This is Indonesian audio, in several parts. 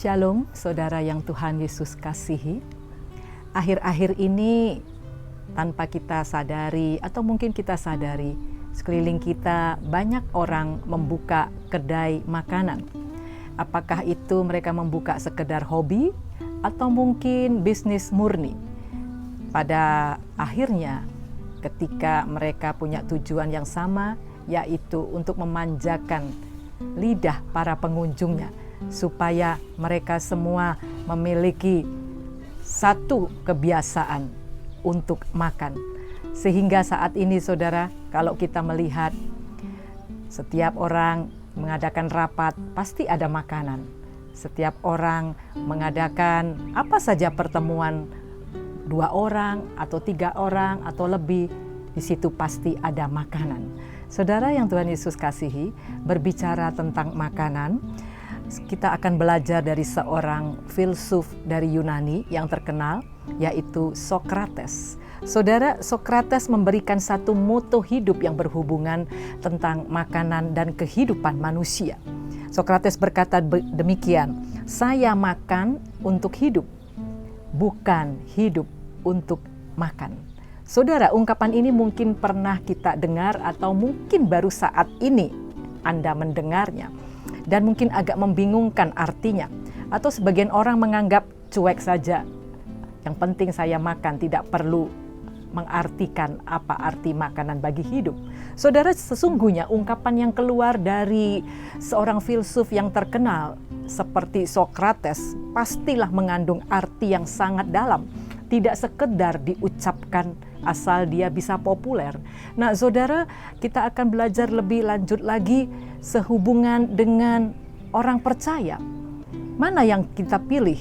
Shalom, saudara yang Tuhan Yesus kasihi. Akhir-akhir ini tanpa kita sadari atau mungkin kita sadari, sekeliling kita banyak orang membuka kedai makanan. Apakah itu mereka membuka sekedar hobi atau mungkin bisnis murni? Pada akhirnya ketika mereka punya tujuan yang sama, yaitu untuk memanjakan lidah para pengunjungnya, supaya mereka semua memiliki satu kebiasaan untuk makan. Sehingga saat ini saudara, kalau kita melihat setiap orang mengadakan rapat, pasti ada makanan. Setiap orang mengadakan apa saja pertemuan, 2 orang atau 3 orang atau lebih, di situ pasti ada makanan. Saudara yang Tuhan Yesus kasihi, berbicara tentang makanan, kita akan belajar dari seorang filsuf dari Yunani yang terkenal, yaitu Sokrates. Saudara, Sokrates memberikan satu moto hidup yang berhubungan tentang makanan dan kehidupan manusia. Sokrates berkata demikian, "Saya makan untuk hidup, bukan hidup untuk makan." Saudara, ungkapan ini mungkin pernah kita dengar atau mungkin baru saat ini Anda mendengarnya. Dan mungkin agak membingungkan artinya. Atau sebagian orang menganggap cuek saja. Yang penting saya makan, tidak perlu mengartikan apa arti makanan bagi hidup. Saudara, sesungguhnya ungkapan yang keluar dari seorang filsuf yang terkenal seperti Sokrates pastilah mengandung arti yang sangat dalam. Tidak sekedar diucapkan asal dia bisa populer. Nah, saudara, kita akan belajar lebih lanjut lagi sehubungan dengan orang percaya. Mana yang kita pilih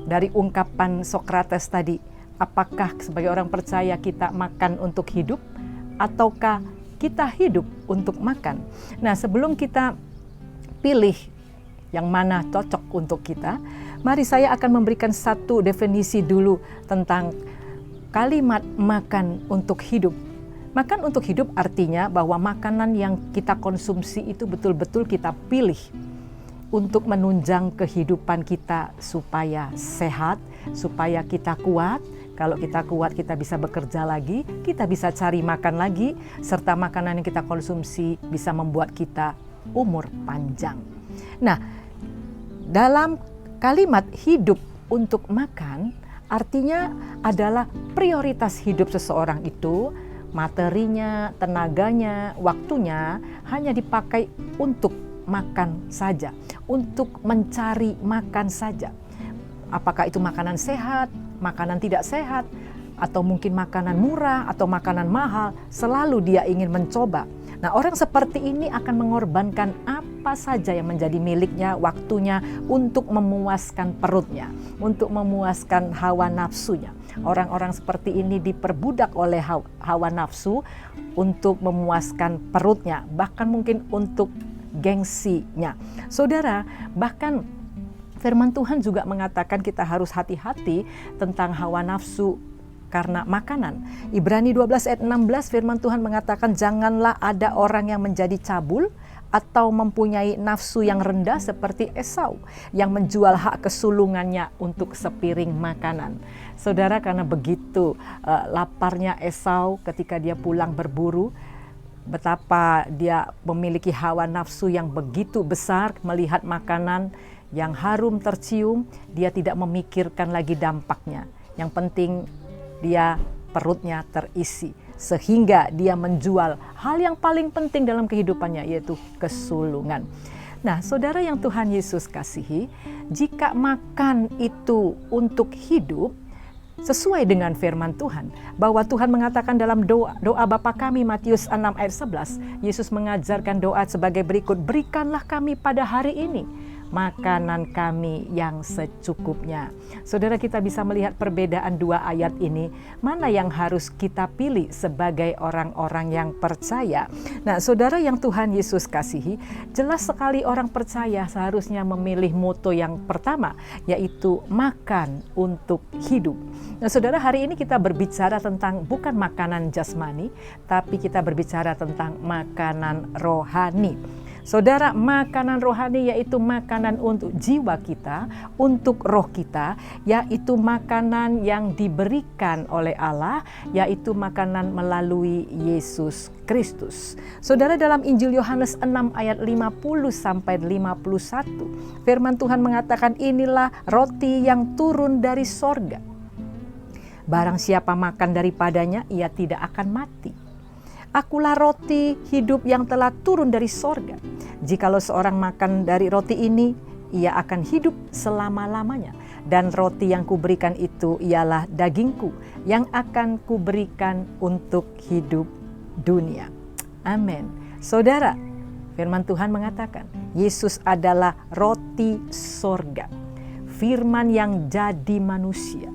dari ungkapan Sokrates tadi? Apakah sebagai orang percaya kita makan untuk hidup ataukah kita hidup untuk makan? Nah, sebelum kita pilih yang mana cocok untuk kita, mari saya akan memberikan satu definisi dulu tentang kalimat makan untuk hidup. Makan untuk hidup artinya bahwa makanan yang kita konsumsi itu betul-betul kita pilih untuk menunjang kehidupan kita supaya sehat, supaya kita kuat. Kalau kita kuat, kita bisa bekerja lagi, kita bisa cari makan lagi, serta makanan yang kita konsumsi bisa membuat kita umur panjang. Nah, dalam kalimat hidup untuk makan, artinya adalah prioritas hidup seseorang itu, materinya, tenaganya, waktunya hanya dipakai untuk makan saja, untuk mencari makan saja. Apakah itu makanan sehat, makanan tidak sehat, atau mungkin makanan murah atau makanan mahal, selalu dia ingin mencoba. Nah, orang seperti ini akan mengorbankan apa saja yang menjadi miliknya, waktunya untuk memuaskan perutnya, untuk memuaskan hawa nafsunya. Orang-orang seperti ini diperbudak oleh hawa nafsu untuk memuaskan perutnya, bahkan mungkin untuk gengsinya. Saudara, bahkan firman Tuhan juga mengatakan kita harus hati-hati tentang hawa nafsu karena makanan. Ibrani 12 ayat 16 firman Tuhan mengatakan, janganlah ada orang yang menjadi cabul atau mempunyai nafsu yang rendah seperti Esau yang menjual hak kesulungannya untuk sepiring makanan. Saudara, karena begitu laparnya Esau ketika dia pulang berburu, betapa dia memiliki hawa nafsu yang begitu besar melihat makanan yang harum tercium, dia tidak memikirkan lagi dampaknya. Yang penting dia perutnya terisi, sehingga dia menjual hal yang paling penting dalam kehidupannya, yaitu kesulungan. Nah, saudara yang Tuhan Yesus kasihi, jika makan itu untuk hidup, sesuai dengan firman Tuhan, bahwa Tuhan mengatakan dalam doa Bapa kami, Matius 6 ayat 11, Yesus mengajarkan doa sebagai berikut, berikanlah kami pada hari ini makanan kami yang secukupnya. Saudara, kita bisa melihat perbedaan 2 ayat ini, mana yang harus kita pilih sebagai orang-orang yang percaya. Nah, saudara yang Tuhan Yesus kasihi, jelas sekali orang percaya seharusnya memilih moto yang pertama, yaitu makan untuk hidup. Nah, saudara, hari ini kita berbicara tentang bukan makanan jasmani, tapi kita berbicara tentang makanan rohani. Saudara, makanan rohani yaitu makanan untuk jiwa kita, untuk roh kita, yaitu makanan yang diberikan oleh Allah, yaitu makanan melalui Yesus Kristus. Saudara, dalam Injil Yohanes 6 ayat 50 sampai 51, firman Tuhan mengatakan, inilah roti yang turun dari sorga. Barang siapa makan daripadanya, ia tidak akan mati. Akulah roti hidup yang telah turun dari sorga. Jikalau seorang makan dari roti ini, ia akan hidup selama-lamanya. Dan roti yang kuberikan itu ialah dagingku yang akan kuberikan untuk hidup dunia. Amin. Saudara, firman Tuhan mengatakan, Yesus adalah roti sorga. Firman yang jadi manusia.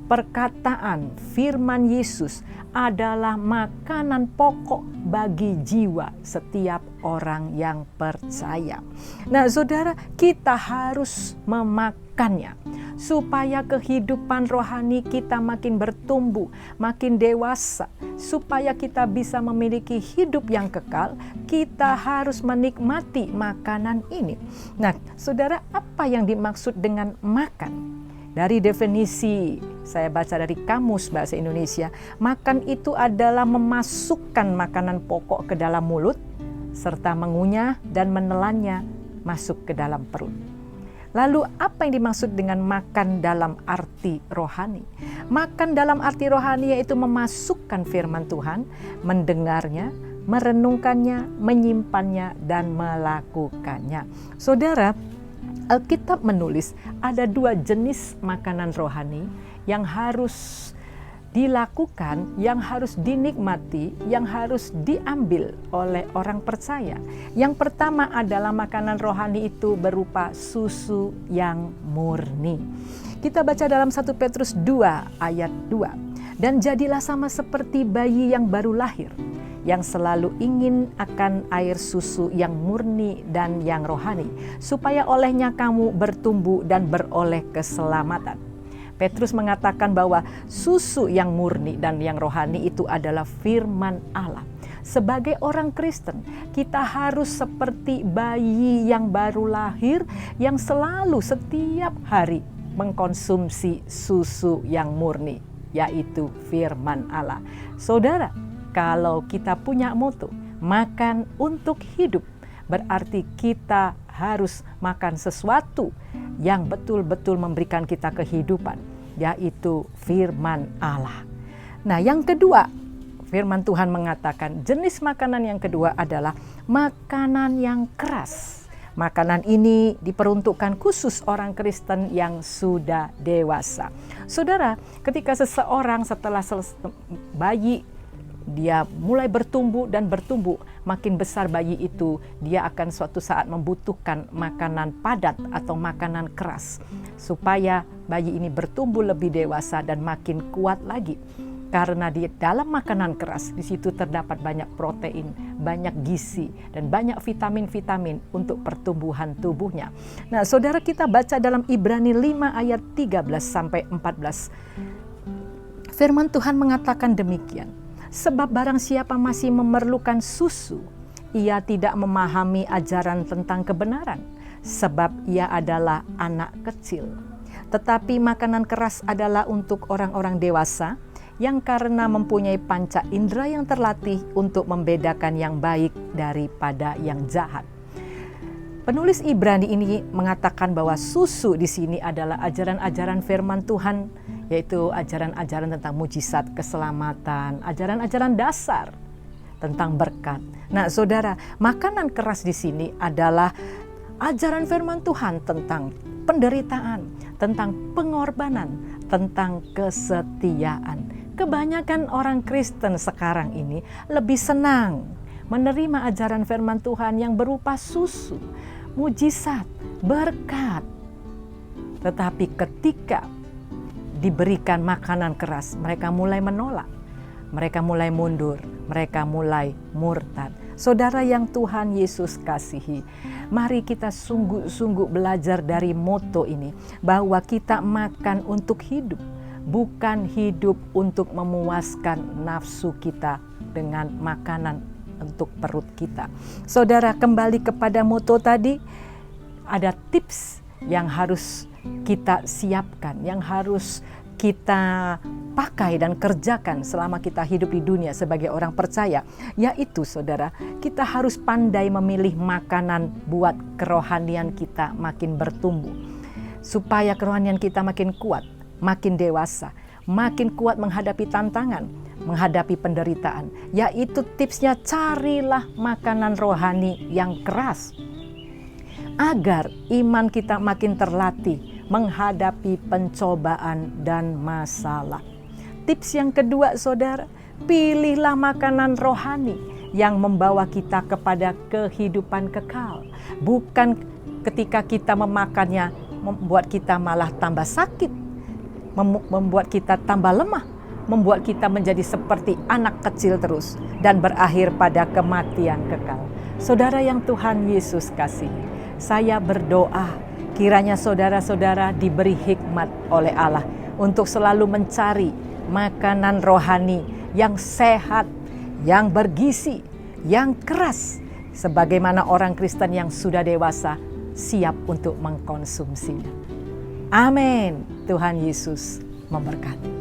Perkataan firman Yesus adalah makanan pokok bagi jiwa setiap orang yang percaya. Nah, saudara, kita harus memakannya supaya kehidupan rohani kita makin bertumbuh, makin dewasa. Supaya kita bisa memiliki hidup yang kekal, kita harus menikmati makanan ini. Nah, saudara, apa yang dimaksud dengan makan? Dari definisi saya baca dari Kamus Bahasa Indonesia, makan itu adalah memasukkan makanan pokok ke dalam mulut serta mengunyah dan menelannya masuk ke dalam perut. Lalu apa yang dimaksud dengan makan dalam arti rohani? Makan dalam arti rohani yaitu memasukkan firman Tuhan, mendengarnya, merenungkannya, menyimpannya, dan melakukannya. Saudara, Alkitab menulis ada 2 jenis makanan rohani yang harus dilakukan, yang harus dinikmati, yang harus diambil oleh orang percaya. Yang pertama adalah makanan rohani itu berupa susu yang murni. Kita baca dalam 1 Petrus 2 ayat 2. Dan jadilah sama seperti bayi yang baru lahir, yang selalu ingin akan air susu yang murni dan yang rohani, supaya olehnya kamu bertumbuh dan beroleh keselamatan. Petrus mengatakan bahwa susu yang murni dan yang rohani itu adalah firman Allah. Sebagai orang Kristen, kita harus seperti bayi yang baru lahir, yang selalu setiap hari mengkonsumsi susu yang murni, yaitu firman Allah. Saudara, kalau kita punya moto, makan untuk hidup, berarti kita harus makan sesuatu yang betul-betul memberikan kita kehidupan, yaitu firman Allah. Nah, yang kedua, firman Tuhan mengatakan jenis makanan yang kedua adalah makanan yang keras. Makanan ini diperuntukkan khusus orang Kristen yang sudah dewasa. Saudara, ketika seseorang setelah bayi, dia mulai bertumbuh dan bertumbuh, makin besar bayi itu, dia akan suatu saat membutuhkan makanan padat atau makanan keras supaya bayi ini bertumbuh lebih dewasa dan makin kuat lagi. Karena di dalam makanan keras, di situ terdapat banyak protein, banyak gizi, dan banyak vitamin-vitamin untuk pertumbuhan tubuhnya. Nah, saudara, kita baca dalam Ibrani 5 ayat 13 sampai 14. Firman Tuhan mengatakan demikian. Sebab barang siapa masih memerlukan susu, ia tidak memahami ajaran tentang kebenaran, sebab ia adalah anak kecil. Tetapi makanan keras adalah untuk orang-orang dewasa, yang karena mempunyai panca indera yang terlatih untuk membedakan yang baik daripada yang jahat. Penulis Ibrani ini mengatakan bahwa susu di sini adalah ajaran-ajaran firman Tuhan, yaitu ajaran-ajaran tentang mujizat keselamatan, ajaran-ajaran dasar tentang berkat. Nah, saudara, makanan keras di sini adalah ajaran firman Tuhan tentang penderitaan, tentang pengorbanan, tentang kesetiaan. Kebanyakan orang Kristen sekarang ini lebih senang menerima ajaran firman Tuhan yang berupa susu, mujizat, berkat. Tetapi ketika diberikan makanan keras, mereka mulai menolak, mereka mulai mundur, mereka mulai murtad. Saudara yang Tuhan Yesus kasihi, mari kita sungguh-sungguh belajar dari moto ini, bahwa kita makan untuk hidup, bukan hidup untuk memuaskan nafsu kita dengan makanan untuk perut kita. Saudara, kembali kepada moto tadi, ada tips yang harus kita siapkan, yang harus kita pakai dan kerjakan selama kita hidup di dunia sebagai orang percaya, yaitu saudara, kita harus pandai memilih makanan buat kerohanian kita makin bertumbuh, supaya kerohanian kita makin kuat, makin dewasa, makin kuat menghadapi tantangan, menghadapi penderitaan. Yaitu tipsnya, carilah makanan rohani yang keras, agar iman kita makin terlatih menghadapi pencobaan dan masalah. Tips yang kedua saudara, pilihlah makanan rohani yang membawa kita kepada kehidupan kekal. Bukan ketika kita memakannya membuat kita malah tambah sakit, membuat kita tambah lemah, membuat kita menjadi seperti anak kecil terus dan berakhir pada kematian kekal. Saudara yang Tuhan Yesus kasihi, saya berdoa kiranya saudara-saudara diberi hikmat oleh Allah untuk selalu mencari makanan rohani yang sehat, yang bergizi, yang keras, sebagaimana orang Kristen yang sudah dewasa siap untuk mengkonsumsinya. Amin. Tuhan Yesus memberkati.